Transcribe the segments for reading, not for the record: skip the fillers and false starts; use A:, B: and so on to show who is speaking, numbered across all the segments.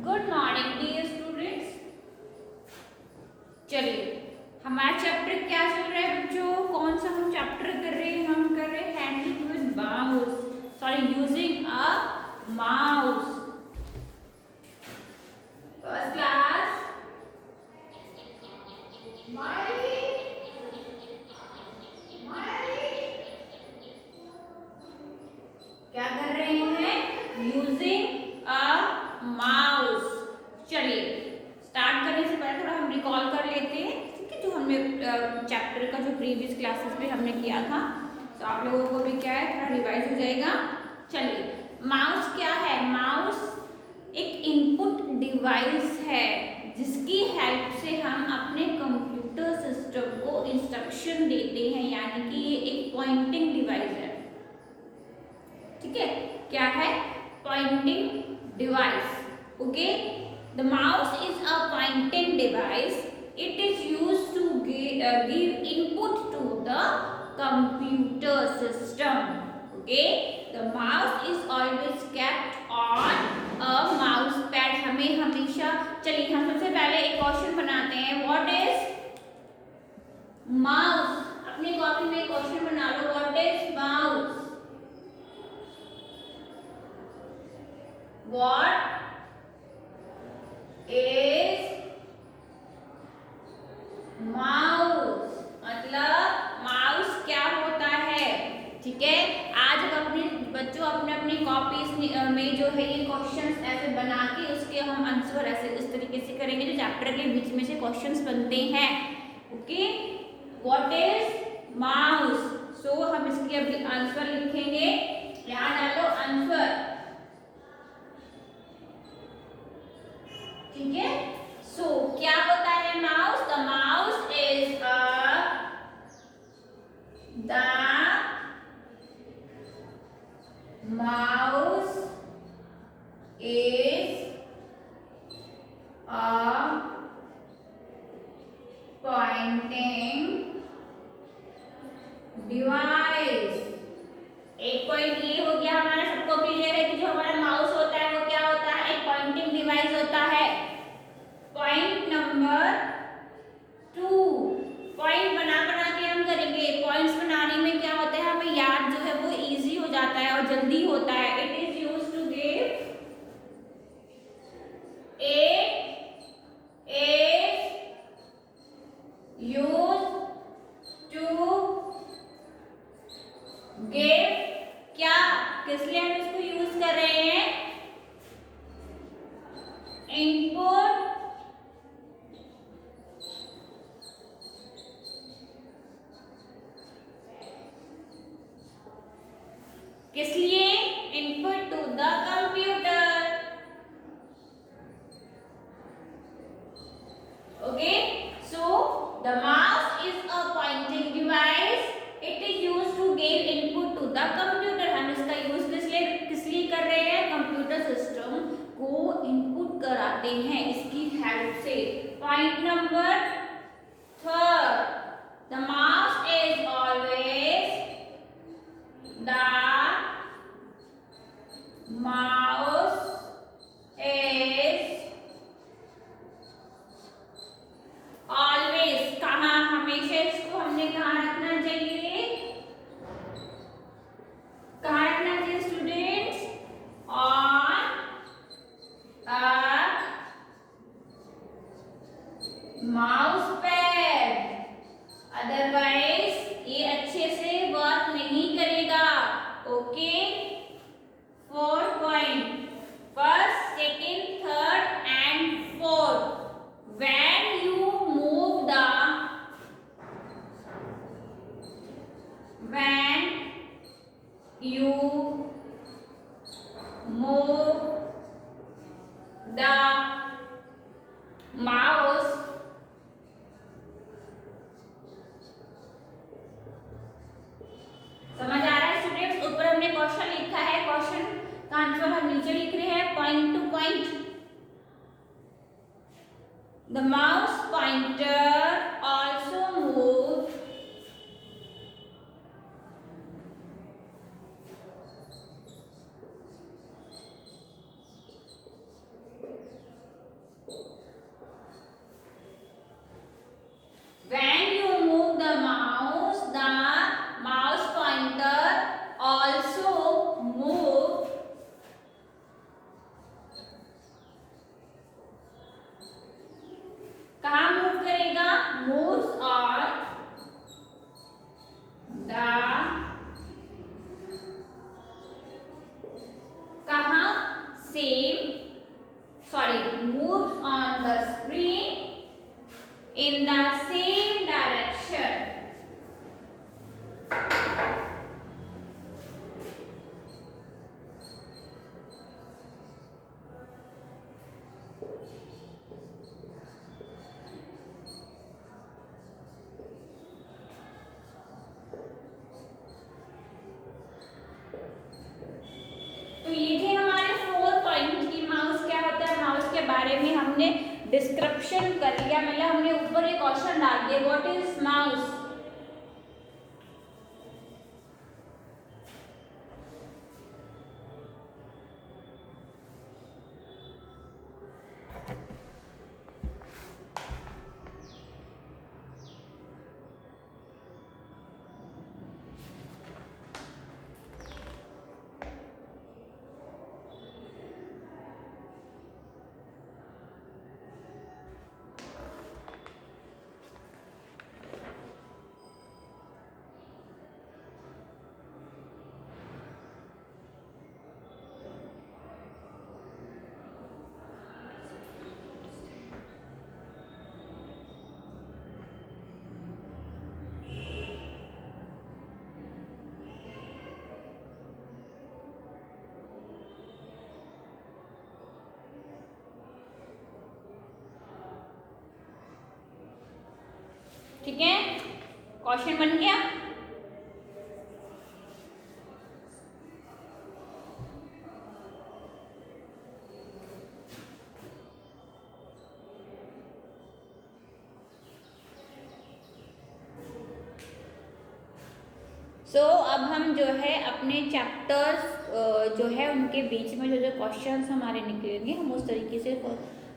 A: Good morning dear students. चलिए हमारा chapter क्या चल रहा है बच्चों? कौन सा हम चैप्टर कर रहे हैं? हम कर रहे हैं handling with mouse, sorry using a mouse. First class क्या कर रहे हैं? Using a mouse. चलिए स्टार्ट करने से पहले थोड़ा हम रिकॉल कर लेते हैं, ठीक है, जो हमने चैप्टर का जो प्रीवियस क्लासेस में हमने किया था, तो आप लोगों को भी क्या है थोड़ा रिवाइज हो जाएगा। चलिए माउस क्या है? माउस एक इनपुट डिवाइस है जिसकी हेल्प से हम अपने कंप्यूटर सिस्टम को इंस्ट्रक्शन देते हैं, यानी कि ये एक पॉइंटिंग डिवाइस है। ठीक है, क्या है? Pointing device. Okay, the mouse is a pointing device. It is used to give input to the computer system. Okay, the mouse is always kept on a mouse pad. हमें हमेशा, चलिए हम सबसे पहले एक क्वेश्चन बनाते हैं. What is mouse? अपनी कॉपी में क्वेश्चन बना लो. What is mouse? What is mouse? मतलब माउस क्या होता है? ठीक है, आज हम अपने बच्चों अपने अपनी कॉपीज में जो है ये क्वेश्चंस ऐसे बना के उसके हम आंसर ऐसे इस तरीके से करेंगे जो चैप्टर के बीच में से क्वेश्चंस बनते हैं. Okay, what is mouse? So हम इसके अभी आंसर लिखेंगे. यहाँ डालो आंसर. ठीक है, सो क्या होता है mouse? The mouse is the mouse is a pointing device. एक पॉइंट ये हो गया हमारा, सबको क्लियर है कि जो हमारा माउस होता है वो क्या होता है? एक पॉइंटिंग डिवाइस होता है. पॉइंट नंबर 2, पॉइंट बना बना के हम करेंगे. पॉइंट्स बनाने में क्या होता है, हमें याद जो है वो इजी हो जाता है और जल्दी होता है. It is used to give give क्या, किस लिए हम इसको यूज कर रहे हैं? इनपुट किस लिए? Input to the computer. Okay, so the mouse is a pointing device. It is used to give input to the computer. हम इसका यूज किस लिए कर रहे हैं? कंप्यूटर सिस्टम को इनपुट कराते हैं इसकी हेल्प से. Point number 3, the mouse is always the mouse is always, कहाँ? हमेशा इसको हमने कहाँ रखना चाहिए? कहाँ रखना चाहिए students? on a mouse pad. Otherwise ये अच्छे से वर्क नहीं करेगा. Okay, 4 point, first, second, third and fourth. When you move the mouse, समझ आ रहा है स्टूडेंट्स? ऊपर हमने क्वेश्चन लिखा है, क्वेश्चन का आंसर हम नीचे लिख रहे हैं. Point two point, the mouse pointer also move sorry, moves on the screen in the same direction. तो ये थे हमारे 4 पॉइंट की माउस क्या होता है, माउस के बारे में हमने डिस्क्रिप्शन कर लिया, मतलब हमने ऊपर एक क्वेश्चन डाल दिया, व्हाट इज माउस। ठीक है, क्वेश्चन बन गया। अब हम जो है अपने चैप्टर्स जो है उनके बीच में जो क्वेश्चंस हमारे निकलेंगे, हम उस तरीके से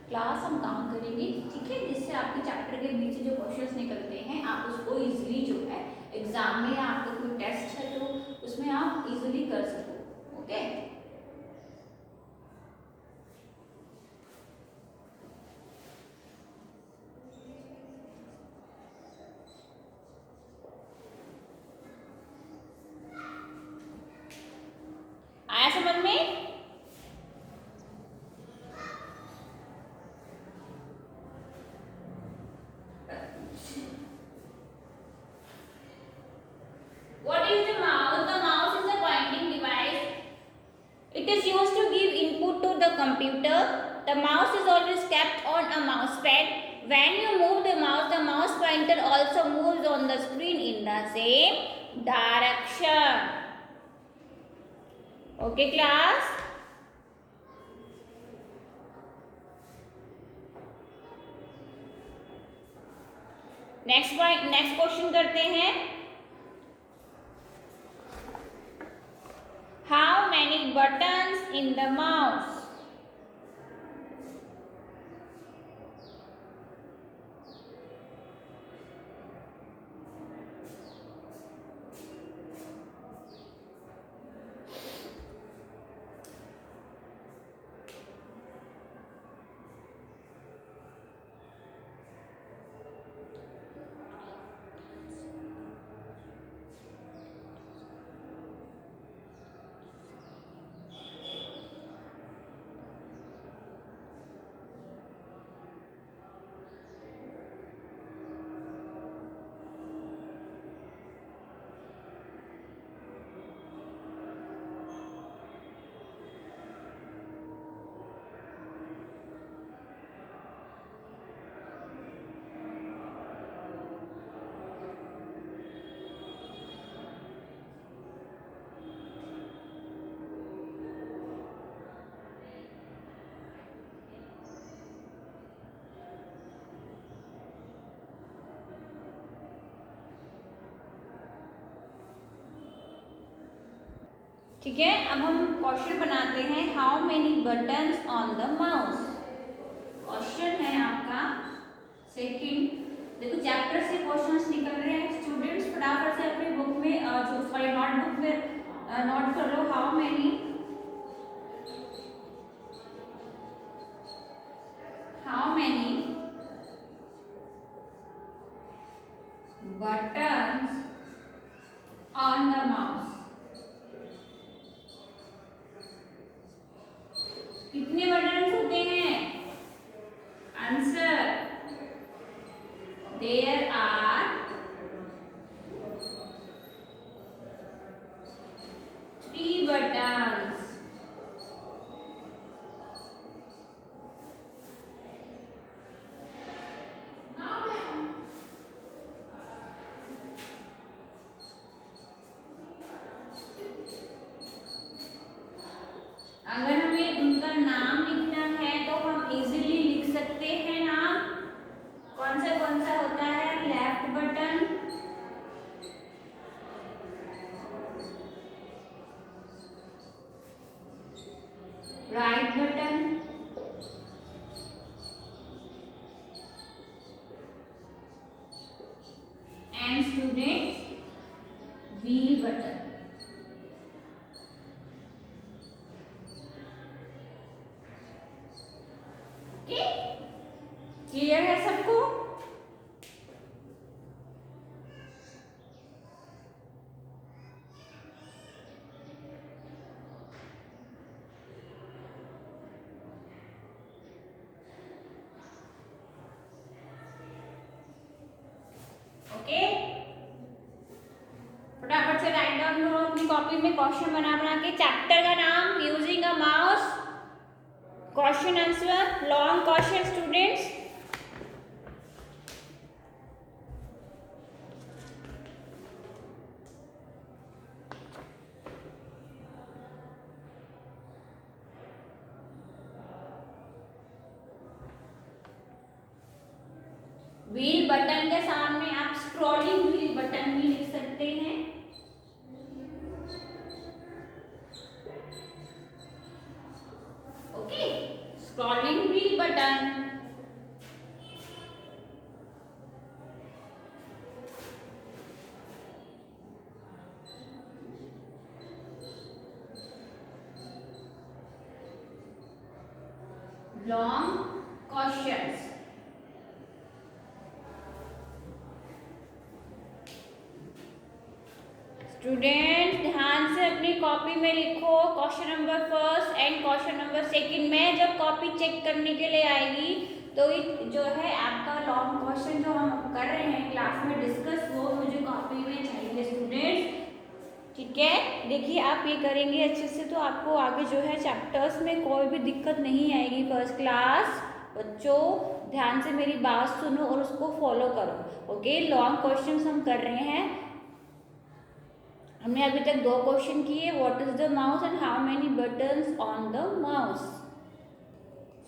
A: क्लास हम काम करेंगे, ठीक है, जिससे आपके चैप्टर के बीच जो क्वेश्चंस निकलते हैं आप उसको इजीली जो है एग्जाम में, आपका कोई टेस्ट है तो उसमें आप इजीली कर सको। ओके, आया समझ में? What is the mouse? The mouse is a pointing device. It is used to give input to the computer. The mouse is always kept on a mouse pad. When you move the mouse pointer also moves on the screen in the same direction. Okay, class? Next question करते हैं। How many buttons in the mouse? ठीक है, अब हम question बनाते हैं। How many buttons on the mouse? Question है आपका सेकंड। देखो चैप्टर से क्वेश्चंस निकल रहे हैं, स्टूडेंट्स फटाफट से अपनी बुक में जो सॉरी नोटबुक में नोट कर लो। How many buttons on the mouse? कितने बटन्स होते हैं? Answer. There are 3 buttons. अगर हमें उनका नाम लिखना है तो हम इजीली लिख सकते हैं नाम। कौन सा होता है? Left button, right button and students wheel button. Clear है सबको? ओके, फटाफट से राइट डाउन करो अपनी कॉपी में क्वेश्चन बना बना के। चैप्टर का नाम using a mouse, question answer, long question students. Wheel button के सामने आप स्क्रॉलिंग व्हील बटन भी लिख सकते हैं। Okay, scrolling wheel button, long questions. Student ध्यान से अपनी कॉपी में लिखो question number first and question number second. मैं जब कॉपी चेक करने के लिए आएगी तो जो है आपका लॉन्ग क्वेश्चन जो हम कर रहे हैं क्लास में डिस्कस, वो मुझे कॉपी में चाहिए स्टूडेंट्स। ठीक है, देखिए आप ये करेंगे अच्छे से तो आपको आगे जो है चैप्टर्स में कोई भी दिक्कत नहीं आएगी। फर्स्ट क्लास बच्चों ध्यान से मेरी बात सुनो और उसको फॉलो करो। ओके, लॉन्ग क्वेश्चंस हम कर रहे हैं। हमने अभी तक 2 क्वेश्चन किए, what is the mouse and how many buttons on the mouse.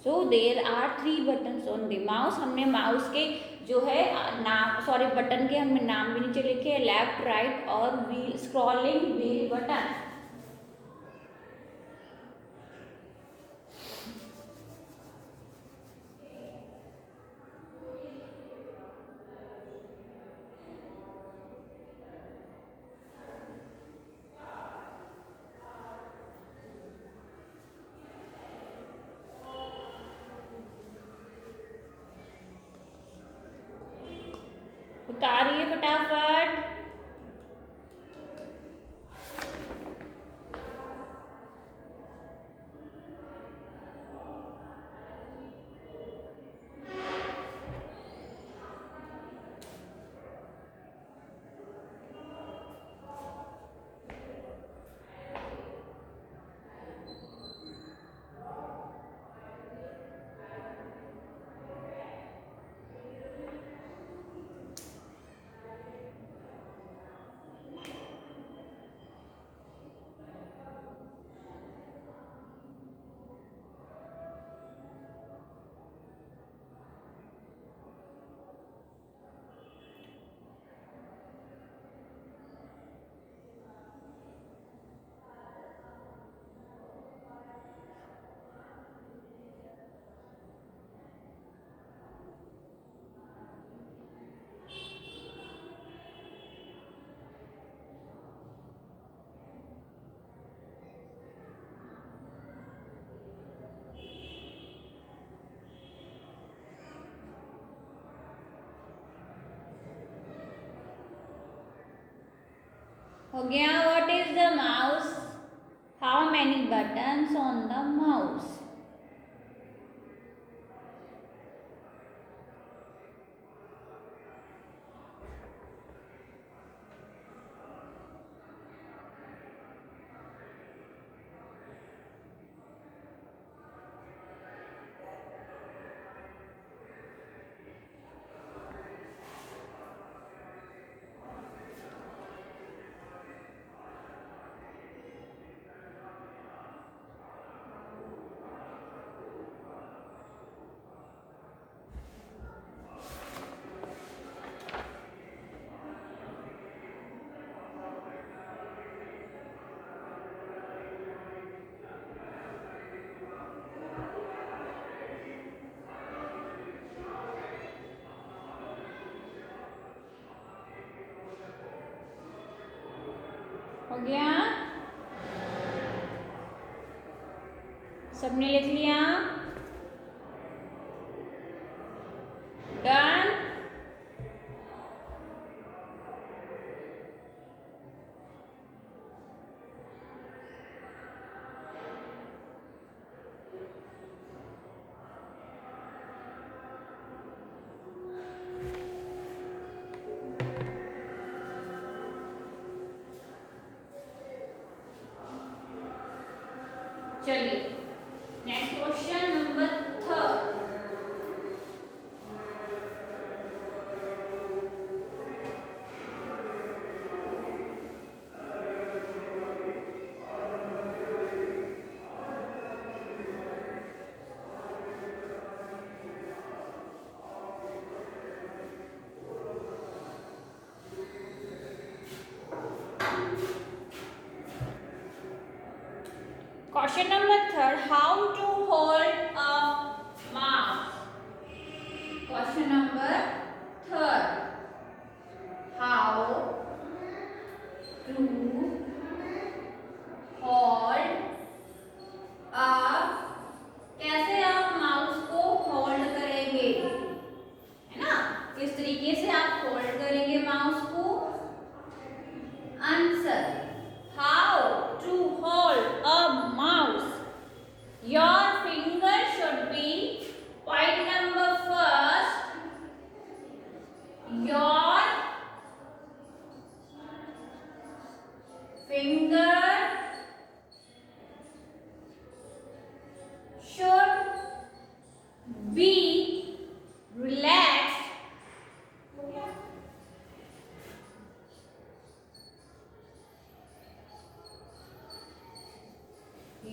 A: So there are 3 buttons on the mouse. हमने माउस के जो है नाम बटन के हमने नाम भी नीचे लिखे, लेफ्ट, राइट और व्हील, स्क्रॉलिंग व्हील बटन। उतारिए फटाफट। हो गया। What is the mouse, how many buttons on the mouse. गया? सबने लिख लिया? डन? चलिए next question number 3। Question number 3, how to hold a mouse? Question number 3, how to hold a, कैसे आप माउस को होल्ड करेंगे, है ना? किस तरीके से आप होल्ड करेंगे माउस को? Answer, how to hold a mouse. Your finger should be point number first. Your finger should be relaxed.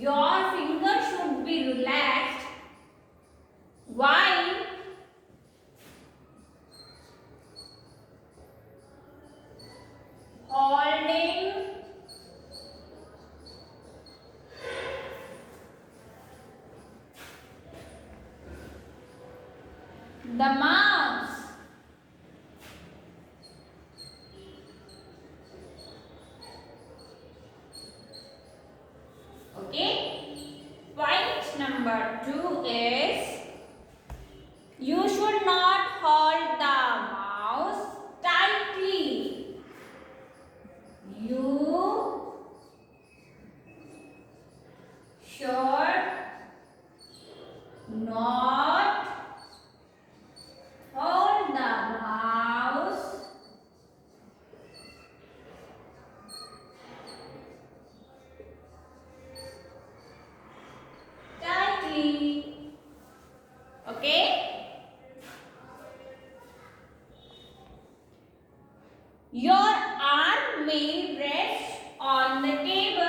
A: Your finger should be relaxed while holding the mouse. Okay. Point number 2 is, you should not hold the mouse tightly. You should not hold the mouse tightly. Okay? Your arm may rest on the table.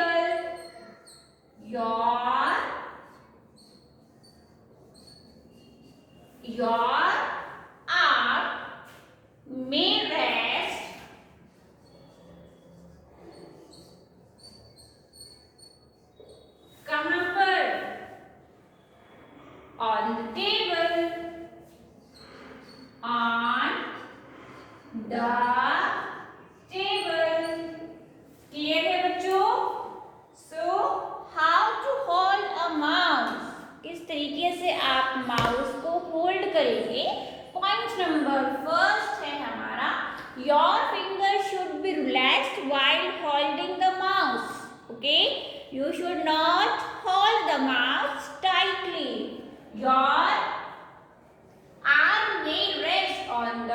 A: Your arm may rest कहाँ पर? On the table. On the table. Clear है बच्चों? So how to hold a mouse? किस तरीके से आप mouse को hold करेंगे? पॉइंट नंबर फर्स्ट है हमारा, your finger should be relaxed while holding the mouse. Okay, you should not hold the mouse tightly. Your arm may rest on the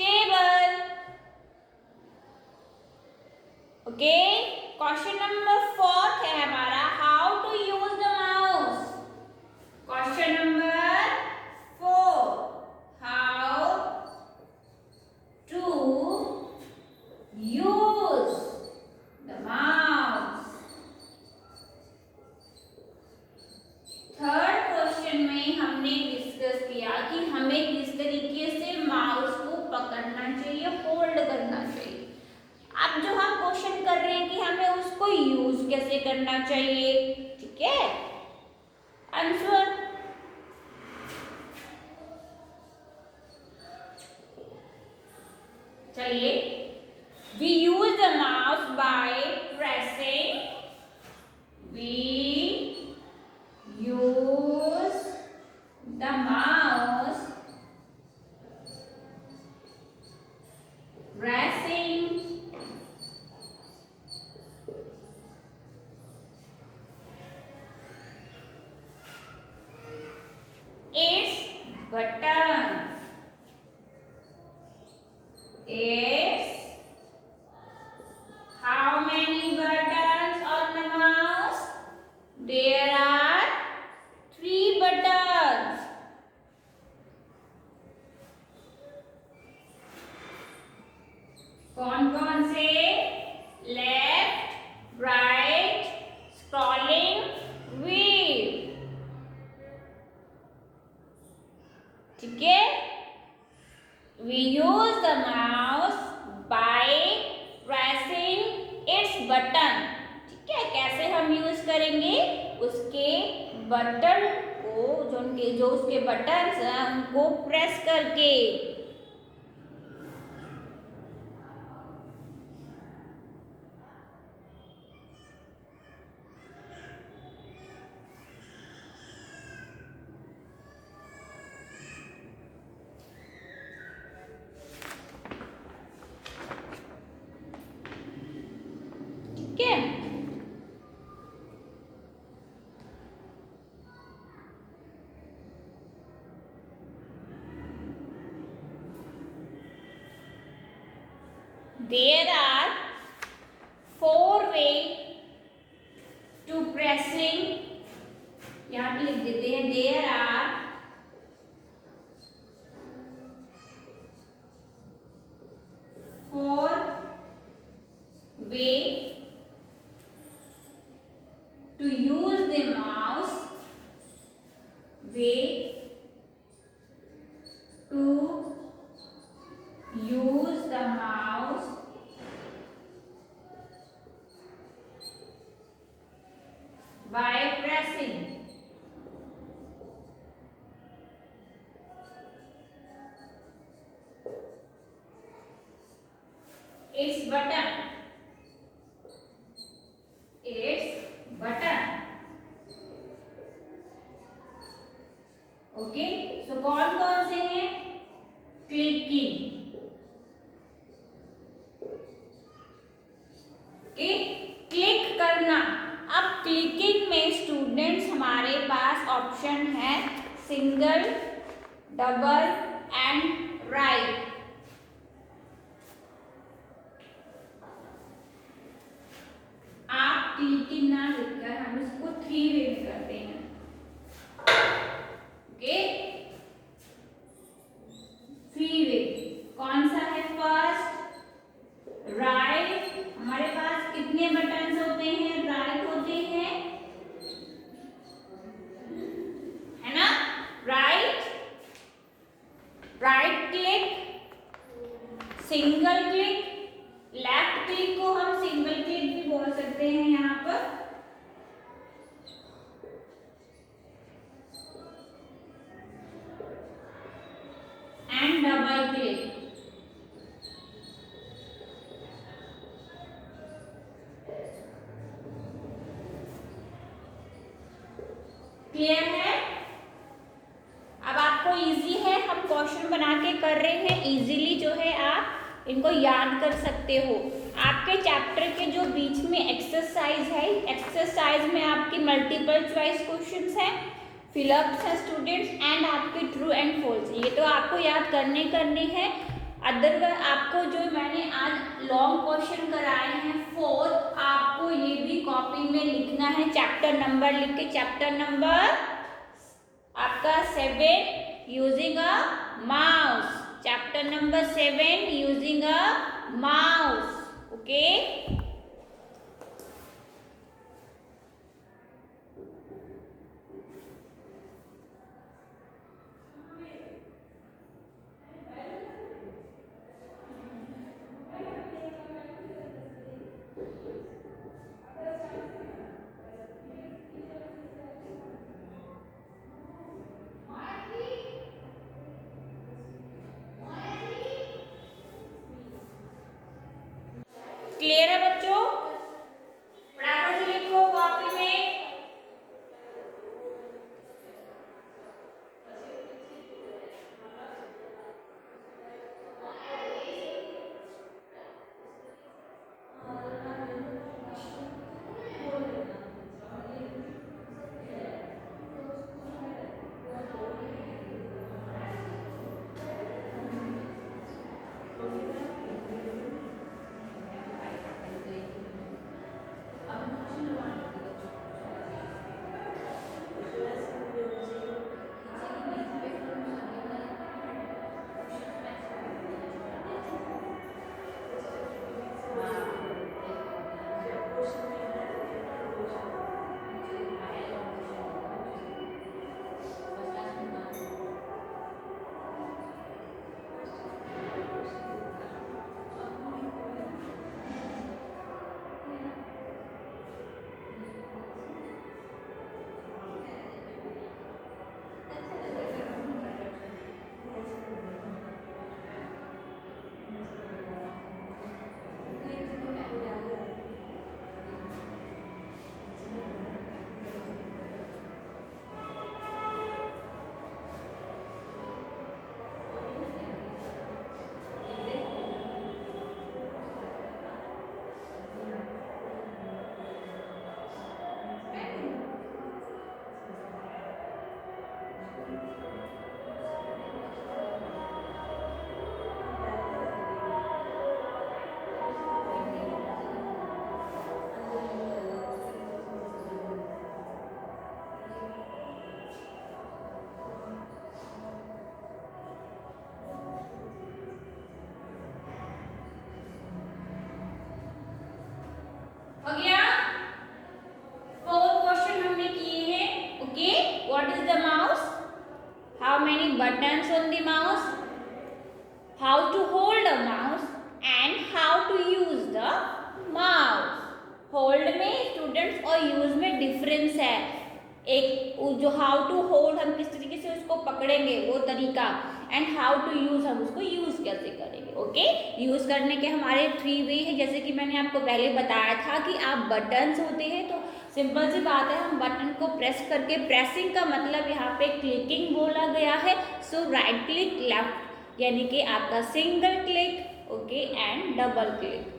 A: table. Okay, question number 4 है हमारा, how to use the mouse. Question number 4, how to use the mouse. Third question में हमने discuss किया कि हमें किस तरीके से माउस को पकड़ना चाहिए, होल्ड करना चाहिए. अब जो हम क्वेश्चन कर रहे हैं कि हमें उसको यूज कैसे करना चाहिए. ठीक है, आंसर, चलिए, we use the mouse by pressing, we use the mouse. Pressing, its buttons. Its how many buttons on the mouse? There are 3 buttons. कौन-कौन से? Left, right, scrolling, wheel. ठीक है? We use the mouse by pressing its button. ठीक है? कैसे हम use करेंगे? उसके बटन को जो उसके बटन्स हैं उनको प्रेस करके. ठीक है? There are 4 ways to pressing. यहाँ पे लिख देते हैं there are 4 ways to use the mouse. Way to use the mouse. By pressing. Its button. Its button. Okay, so कौन-कौन से हैं? क्लिकिंग. ओके, क्लिक करना. अब क्लिकिंग में स्टूडेंट्स हमारे पास ऑप्शन है सिंगल, डबल एंड राइट. आप क्लिकिंग ना लिखकर हम इसको 3 वे में करते हैं. ओके, 3 वे कौन सा है? First right. हमारे पास कितने बटन्स होते हैं? राइट होते हैं, है ना? Right, right click, single click. Left click को हम सिंगल क्लिक भी बोल सकते हैं यहाँ पर. And double click. क्लियर है? अब आपको इजी है, हम क्वेश्चन बना के कर रहे हैं. इजीली जो है आप इनको याद कर सकते हो. आपके चैप्टर के जो बीच में एक्सरसाइज है, एक्सरसाइज में आपकी मल्टीपल चॉइस क्वेश्चंस हैं, फिलअप्स हैं स्टूडेंट्स, एंड आपके ट्रू एंड फॉल्स. ये तो आपको याद करने हैं. अदरवाइज आपको जो मैंने आज लॉन्ग क्वेश्चन कराए हैं 4, आपको ये भी कॉपी में लिखना है. चैप्टर नंबर लिख के, चैप्टर नंबर आपका 7 using a mouse. Chapter number 7 using a mouse. Okay, clear है many buttons on the mouse, how to hold a mouse and how to use the mouse. Hold में students और use में difference है। एक जो how to hold हम किस तरीके से उसको पकड़ेंगे वो तरीका, एंड हाउ टू यूज हम उसको यूज कैसे करेंगे। ओके, यूज करने के हमारे 3 वे है, जैसे कि मैंने आपको पहले बताया था कि आप बटन्स होते हैं तो सिंपल सी बात है, हम बटन को प्रेस करके, प्रेसिंग का मतलब यहाँ पे क्लिकिंग बोला गया है। सो राइट क्लिक, लेफ्ट यानी कि आपका single click, okay, and double click.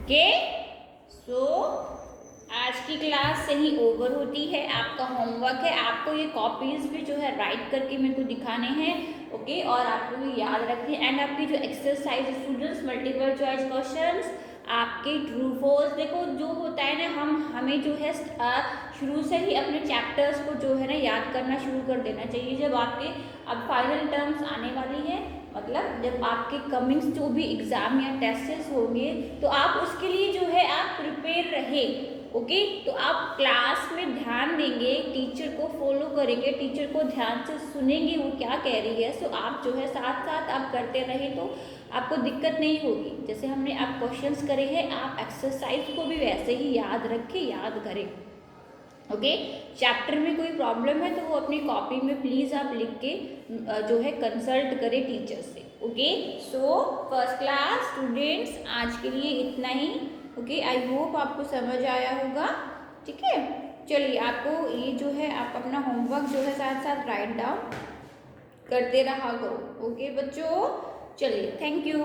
A: Okay, so आज की क्लास सही ओवर होती है। आपका होमवर्क है, आपको ये कॉपीज भी जो है राइट करके मेरे को दिखाने हैं। ओके, और आपको ये याद रखनी है। एंड आपकी जो exercise students, multiple choice questions, आपके ट्रू फॉल्स, देखो जो होता है ना, हमें जो है शुरू से ही अपने चैप्टर्स को जो है ना याद करना शुरू कर देना चाहिए। जब आपके अब फाइनल टर्म्स आने वाली है, मतलब जब आपके कमिंग्स जो भी एग्जाम या टेस्ट्स होंगे, तो आप उसके लिए जो है आप प्रिपेयर रहे। ओके, तो आप क्लास में ध्यान देंगे, टीचर को फॉलो करेंगे, टीचर को ध्यान से सुनेंगे वो क्या कह रही है। सो आप जो है साथ साथ आप करते रहे तो आपको दिक्कत नहीं होगी। जैसे हमने आप क्वेश्चंस करे हैं, आप एक्सरसाइज को भी वैसे ही याद रखें, याद करें। ओके, चैप्टर में कोई प्रॉब्लम है तो वो अपनी कॉपी में प्लीज़ आप लिख के जो है कंसल्ट करें टीचर से। Okay, so first class students आज के लिए इतना ही। ओके, आई होप आपको समझ आया होगा। ठीक है, चलिए आपको ये जो है आप अपना होमवर्क जो है साथ साथ राइट डाउन करते रहा करो। ओके बच्चों, चलिए, थैंक यू।